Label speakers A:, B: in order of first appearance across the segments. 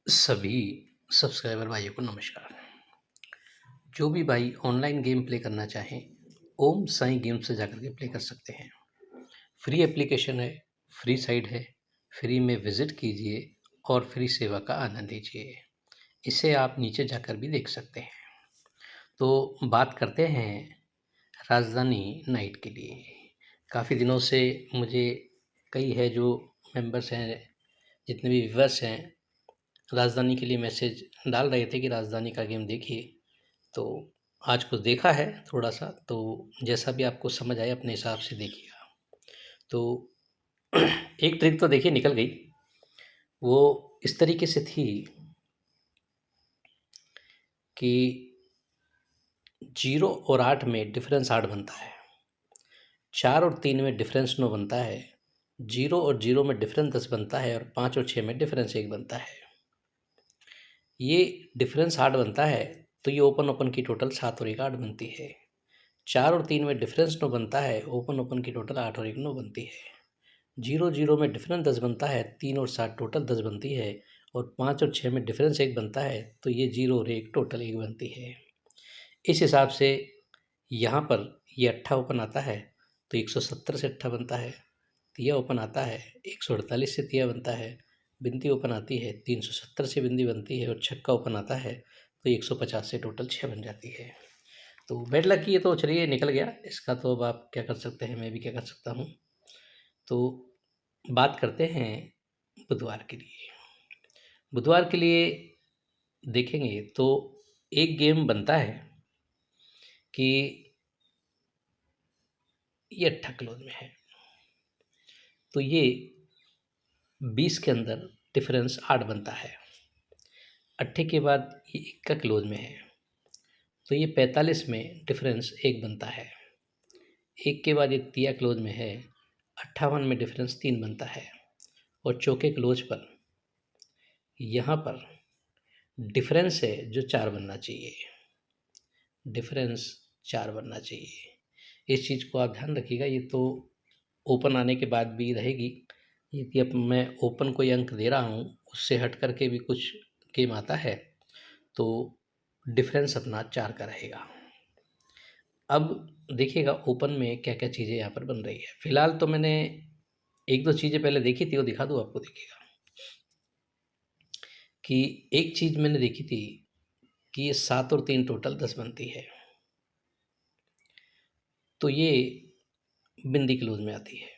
A: सभी सब्सक्राइबर भाइयों को नमस्कार। जो भी भाई ऑनलाइन गेम प्ले करना चाहें, ओम साईं गेम्स से जाकर के प्ले कर सकते हैं। फ्री एप्लीकेशन है, फ्री साइट है, फ्री में विज़िट कीजिए और फ्री सेवा का आनंद लीजिए। इसे आप नीचे जाकर भी देख सकते हैं। तो बात करते हैं राजधानी नाइट के लिए। काफ़ी दिनों से मुझे कई है जो मेंबर्स हैं, जितने भी व्यूअर्स हैं, राजधानी के लिए मैसेज डाल रहे थे कि राजधानी का गेम देखिए। तो आज कुछ देखा है थोड़ा-सा, तो जैसा भी आपको समझ आए अपने हिसाब से देखिएगा। तो एक ट्रिक तो देखिए निकल गई। वो इस तरीके से थी कि 0 और 8 में डिफ़रेंस 8 बनता है। 4 और 3 में डिफ़रेंस 9 बनता है। 0 और 0 में डिफ़रेंस 10 बनता है और 5 और 6 में डिफ़रेंस 1 बनता है। ये डिफ़रेंस 8 बनता है, तो ये ओपन-ओपन की टोटल 7 और 1 8 बनती है। 4 और 3 में डिफ़रेंस 9 बनता है, ओपन-ओपन की टोटल 8 और 1 9 बनती है। 0-0 में डिफ़रेंस 10 बनता है, 3 और 7 टोटल 10 बनती है और 5 और 6 में डिफ़रेंस 1 बनता है, तो ये 0 और 1 टोटल 1 बनती है। इस हिसाब से यहाँ पर ये अट्ठा ओपन आता है, तो 170 से अट्ठा बनता है। तिया ओपन आता है, 148 से तिया बनता है। बिंदी ओपन आती है, 370 से बिंदी बनती है और छक्का ओपन आता है, तो 150 से टोटल 6 बन जाती है। तो बैड लक की ये तो चलिए निकल गया, इसका तो अब आप क्या कर सकते हैं, मैं भी क्या कर सकता हूँ। तो बात करते हैं बुधवार के लिए। बुधवार के लिए देखेंगे तो एक गेम बनता है कि ये अट्ठा क्लोज में है, तो ये 20 के अंदर डिफरेंस 8 बनता है। अट्ठे के बाद ये 1 का क्लोज में है, तो ये 45 में डिफरेंस 1 बनता है। 1 के बाद ये तिया क्लोज में है, 58 में डिफरेंस 3 बनता है और चौके क्लोज पर यहाँ पर डिफरेंस है जो 4 बनना चाहिए। डिफरेंस 4 बनना चाहिए। इस चीज़ को आप ध्यान रखिएगा। ये तो ओपन आने के बाद भी रहेगी। यदि अब मैं ओपन कोई अंक दे रहा हूँ, उससे हट कर के भी कुछ गेम आता है, तो डिफरेंस अपना 4 का रहेगा। अब देखिएगा ओपन में क्या-क्या चीज़ें यहाँ पर बन रही है। फिलहाल तो मैंने 1-2 चीज़ें पहले देखी थी, वो दिखा दूँ आपको, देखिएगा। कि एक चीज़ मैंने देखी थी कि ये 7 और 3 टोटल 10 बनती है, तो ये बिंदी क्लोज में आती है।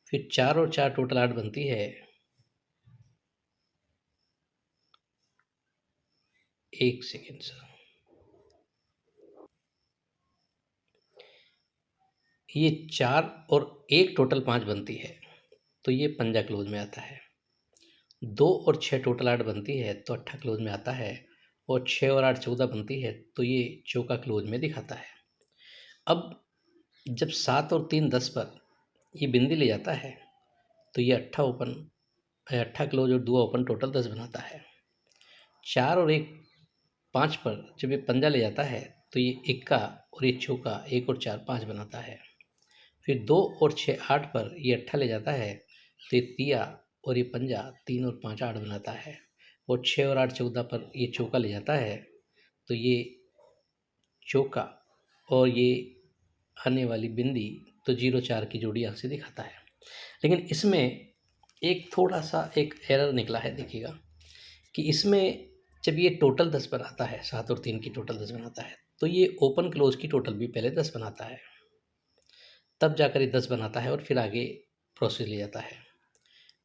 A: फिर 4 और 4 टोटल 8 बनती है। 1 सेकंड सर। ये 4 और 1 टोटल 5 बनती है, तो ये पंजा क्लोज में आता है। 2 और 6 टोटल 8 बनती है, तो अट्ठा क्लोज में आता है और 6 और 8 14 बनती है, तो ये चौका क्लोज में दिखाता है। अब जब 7 और 3 10 पर ये बिंदी ले जाता है, तो ये अट्ठा क्लोज और दुआ ओपन टोटल 10 बनाता है। 4 और 1 5 पर जब ये पंजा ले जाता है, तो ये इक्का और ये चौका 1 और 4 5 बनाता है। फिर 2 और 6 8 पर ये अट्ठा ले जाता है, तो ये तिया और ये पंजा 3 और 5 8 बनाता है और 6 और 8 14 पर ये चौका ले जाता है, तो ये चौका और ये आने वाली बिंदी, तो 0 4 की जोड़ी यहाँ से दिखाता है। लेकिन इसमें एक थोड़ा-सा एक एरर निकला है, देखिएगा कि इसमें जब ये टोटल 10 बनाता है, 7 और 3 की टोटल 10 बनाता है, तो ये ओपन क्लोज की टोटल भी पहले 10 बनाता है, तब जाकर ये 10 बनाता है और फिर आगे प्रोसेस ले जाता है।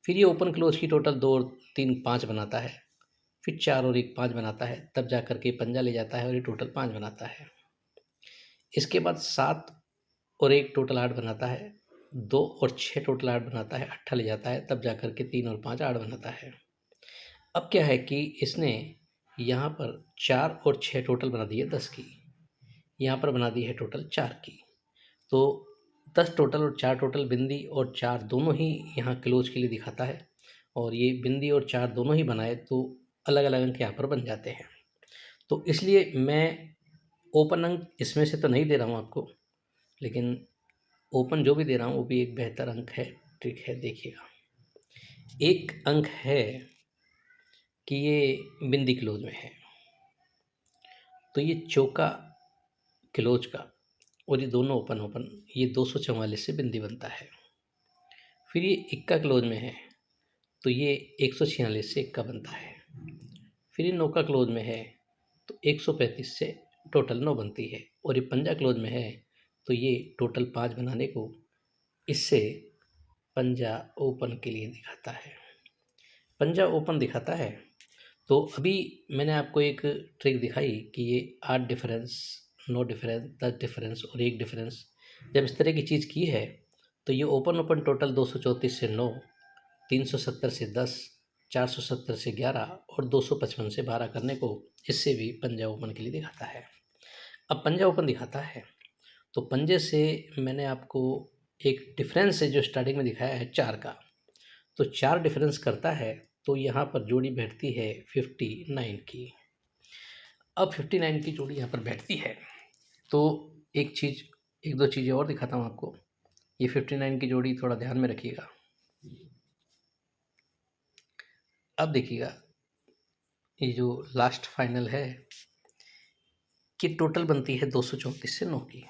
A: फिर ये ओपन क्लोज की टोटल 2 और 3 5 बनाता है, फिर 4 और 1 5 बनाता है, तब जाकर के पंजा ले जाता है और ये टोटल 5 बनाता है। इसके बाद 7 और 1 टोटल 8 बनाता है, 2 और 6 टोटल 8 बनाता है, अट्ठा ले जाता है, तब जाकर के 3 और 5 8 बनाता है। अब क्या है कि इसने यहाँ पर 4 और 6 टोटल बना दी है 10 की, यहाँ पर बना दी है टोटल 4 की। तो 10 टोटल और 4 टोटल, बिंदी और 4 दोनों ही यहाँ क्लोज के लिए दिखाता है और ये बिंदी और 4 दोनों ही बनाए तो अलग-अलग अंक यहाँ पर बन जाते हैं। तो इसलिए मैं ओपन अंक इसमें से तो नहीं दे रहा हूँ आपको, लेकिन ओपन जो भी दे रहा हूँ वो भी एक बेहतर अंक है, ट्रिक है, देखिएगा। एक अंक है कि ये बिंदी क्लोज में है, तो ये चौका क्लोज का और ये दोनों ओपन ओपन, ये 244 से बिंदी बनता है। फिर ये इक्का क्लोज में है, तो ये 146 से इक्का बनता है। फिर ये नौका क्लोज में है, तो 135 से टोटल 9 बनती है। और ये पंजा क्लोज में है, तो ये टोटल 5 बनाने को इससे पंजा ओपन के लिए दिखाता है। पंजा ओपन दिखाता है। तो अभी मैंने आपको एक ट्रिक दिखाई कि ये 8 डिफरेंस, 9 डिफरेंस, 10 डिफरेंस और 1 डिफरेंस जब इस तरह की चीज़ की है, तो ये ओपन ओपन टोटल 234 से 9, 370 से 10, 470 से 11 और 255 से 12 करने को इससे भी पंजा ओपन के लिए दिखाता है। अब पंजा ओपन दिखाता है, तो पंजे से मैंने आपको एक डिफरेंस है जो स्टार्टिंग में दिखाया है 4 का, तो 4 डिफरेंस करता है, तो यहाँ पर जोड़ी बैठती है 59 की। अब 59 की जोड़ी यहाँ पर बैठती है, तो एक दो चीज़ें और दिखाता हूँ आपको। ये 59 की जोड़ी थोड़ा ध्यान में रखिएगा। अब देखिएगा, ये जो लास्ट फाइनल है कि टोटल बनती है 234 से 9 की।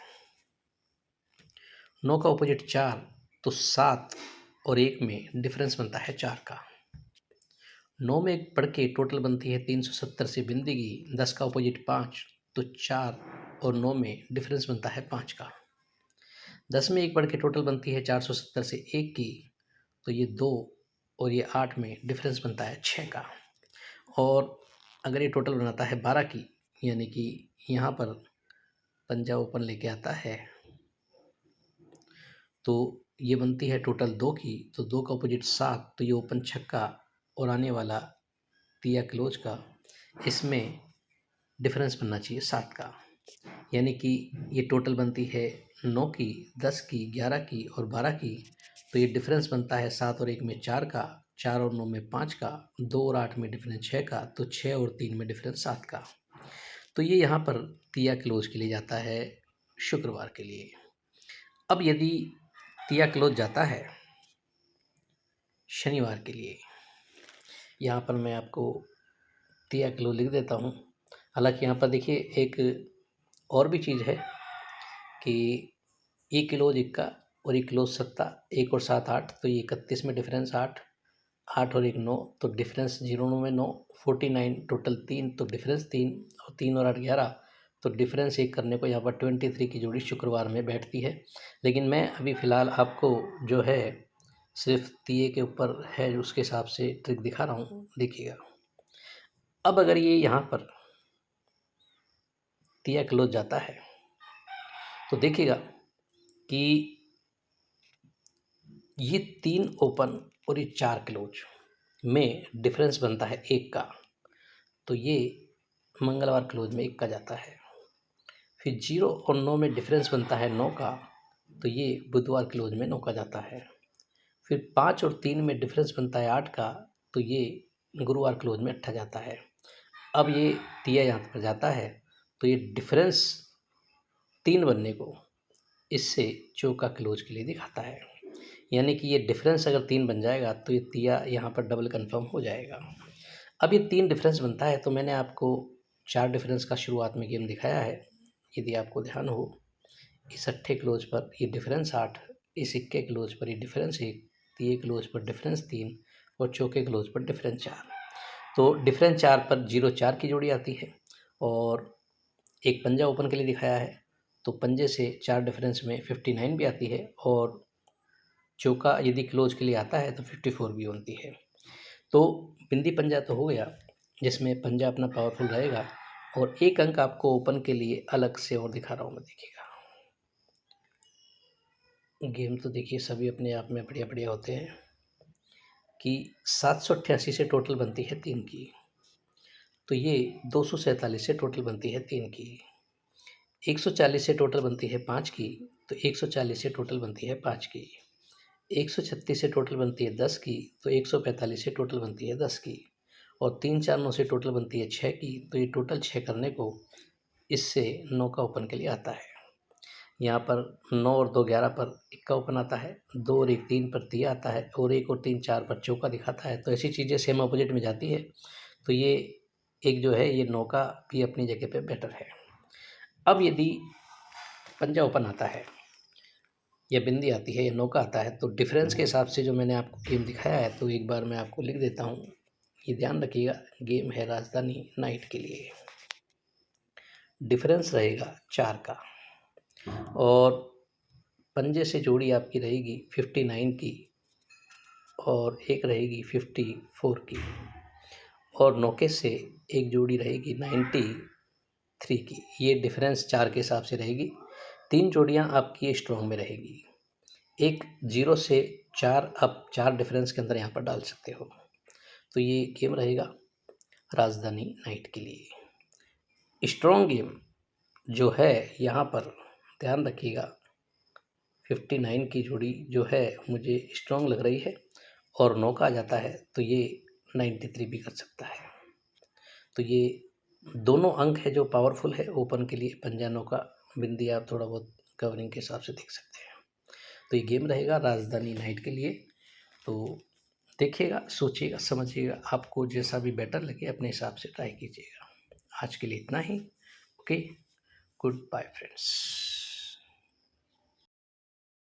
A: 9 का ऑपोजिट 4, तो 7 और 1 में डिफरेंस बनता है 4 का। 9 में एक पढ़ के टोटल बनती है 370 से बिंदी की। 10 का ऑपोजिट 5, तो 4 और 9 में डिफरेंस बनता है 5 का। 10 में एक पढ़ के टोटल बनती है 470 से 1 की, तो ये 2 और ये 8 में डिफरेंस बनता है 6 का। और अगर ये टोटल बनाता है 12 की, यानी कि यहाँ पर पंजा ओपन लेके आता है, तो ये बनती है टोटल 2 की, तो 2 का ऑपोजिट 7, तो ये ओपन छक्का और आने वाला तिया क्लोज का, इसमें डिफरेंस बनना चाहिए 7 का। यानी कि ये टोटल बनती है 9 की, 10 की, 11 की और 12 की, तो ये डिफरेंस बनता है 7 और 1 में 4 का, 4 और 9 में 5 का, 2 और 8 में डिफरेंस 6 का, तो 6 और 3 में डिफरेंस 7 का। तो ये यहाँ पर तिया क्लोज के लिए जाता है शुक्रवार के लिए। अब यदि तिया क्लोज जाता है शनिवार के लिए, यहाँ पर मैं आपको तिया क्लोज लिख देता हूँ। हालांकि यहाँ पर देखिए एक और भी चीज़ है कि एक क्लोज इक्का और एक क्लोज सत्ता, 1 और 7 8, तो ये 31 में डिफरेंस 8, 8 और 1 9, तो डिफरेंस 0 9 में 9, 49 टोटल 3, तो डिफरेंस 3 और 3 और 8 11, तो डिफरेंस 1 करने को यहाँ पर 23 की जोड़ी शुक्रवार में बैठती है। लेकिन मैं अभी फ़िलहाल आपको जो है सिर्फ तिये के ऊपर है उसके हिसाब से ट्रिक दिखा रहा हूँ, देखिएगा। अब अगर ये यहाँ पर तिया क्लोज जाता है, तो देखिएगा कि ये 3 ओपन और ये 4 क्लोज में डिफरेंस बनता है 1 का, तो ये मंगलवार क्लोज में 1 का जाता है। फिर 0 और 9 में डिफरेंस बनता है 9 का, तो ये बुधवार क्लोज में 9 का जाता है। फिर 5 और 3 में डिफरेंस बनता है 8 का, तो ये गुरुवार क्लोज में 8 जाता है। अब ये तिया यहाँ पर जाता है, तो ये डिफरेंस 3 बनने को इससे चौका क्लोज के लिए दिखाता है। यानी कि ये डिफरेंस अगर 3 बन जाएगा, तो ये तिया यहाँ पर डबल कन्फर्म हो जाएगा। अब ये 3 डिफरेंस बनता है, तो मैंने आपको 4 डिफरेंस का शुरुआत में गेम दिखाया है। यदि आपको ध्यान हो, इस अट्ठे क्लोज पर ये डिफरेंस 8, इस इक्के क्लोज पर ये डिफरेंस 1, तिये क्लोज पर डिफरेंस 3 और चौके क्लोज पर डिफरेंस 4। तो डिफरेंस 4 पर 0 4 की जोड़ी आती है। और एक पंजा ओपन के लिए दिखाया है, तो पंजे से 4 डिफरेंस में 59 भी आती है, और चौका यदि क्लोज के लिए आता है तो 54 भी बनती है। तो बिंदी पंजा तो हो गया, जिसमें पंजा अपना पावरफुल रहेगा। और एक अंक आपको ओपन के लिए अलग से और दिखा रहा हूँ मैं, देखिएगा। गेम तो देखिए सभी अपने आप में बढ़िया बढ़िया होते हैं कि 788 से टोटल बनती है 3 की, तो ये 247 से टोटल बनती है 3 की। 140 से टोटल बनती है 5 की, तो 140 से टोटल बनती है 5 की। 136 से टोटल बनती है 10 की, तो 145 से टोटल बनती है 10 की। और 3 4 9 से टोटल बनती है 6 की, तो ये टोटल 6 करने को इससे 9 का ओपन के लिए आता है। यहाँ पर 9 और 2 11 पर इक्का ओपन आता है, 2 और 1 3 पर तिया आता है, और 1 और 3 4 पर चौका दिखाता है। तो ऐसी चीज़ें सेम अपोजिट में जाती है, तो ये एक जो है ये नौका भी अपनी जगह पे बेटर है। अब यदि पंजा ओपन आता है या बिंदी आती है या नौका आता है तो डिफरेंस के हिसाब से जो मैंने आपको गेम दिखाया है तो एक बार मैं आपको लिख देता हूँ। ये ध्यान रखिएगा, गेम है राजधानी नाइट के लिए। डिफरेंस रहेगा 4 का और पंजे से जोड़ी आपकी रहेगी 59 की और एक रहेगी 54 की और नौके से एक जोड़ी रहेगी 93 की। ये डिफरेंस 4 के हिसाब से रहेगी। 3 जोड़ियाँ आपकी स्ट्रॉन्ग में रहेगी। एक 0 से 4 आप 4 डिफरेंस के अंदर यहाँ पर डाल सकते हो। तो ये गेम रहेगा राजधानी नाइट के लिए। स्ट्रॉन्ग गेम जो है यहाँ पर ध्यान रखिएगा, 59 की जोड़ी जो है मुझे स्ट्रॉन्ग लग रही है और नौका आ जाता है तो ये 93 भी कर सकता है। तो ये दोनों अंक है जो पावरफुल है ओपन के लिए। पंजा नौका बिंदी आप थोड़ा बहुत कवरिंग के हिसाब से देख सकते हैं। तो ये गेम रहेगा राजधानी नाइट के लिए। तो देखिएगा, सोचिएगा, समझिएगा, आपको जैसा भी बेटर लगे अपने हिसाब से ट्राई कीजिएगा। आज के लिए इतना ही। Okay, good bye friends.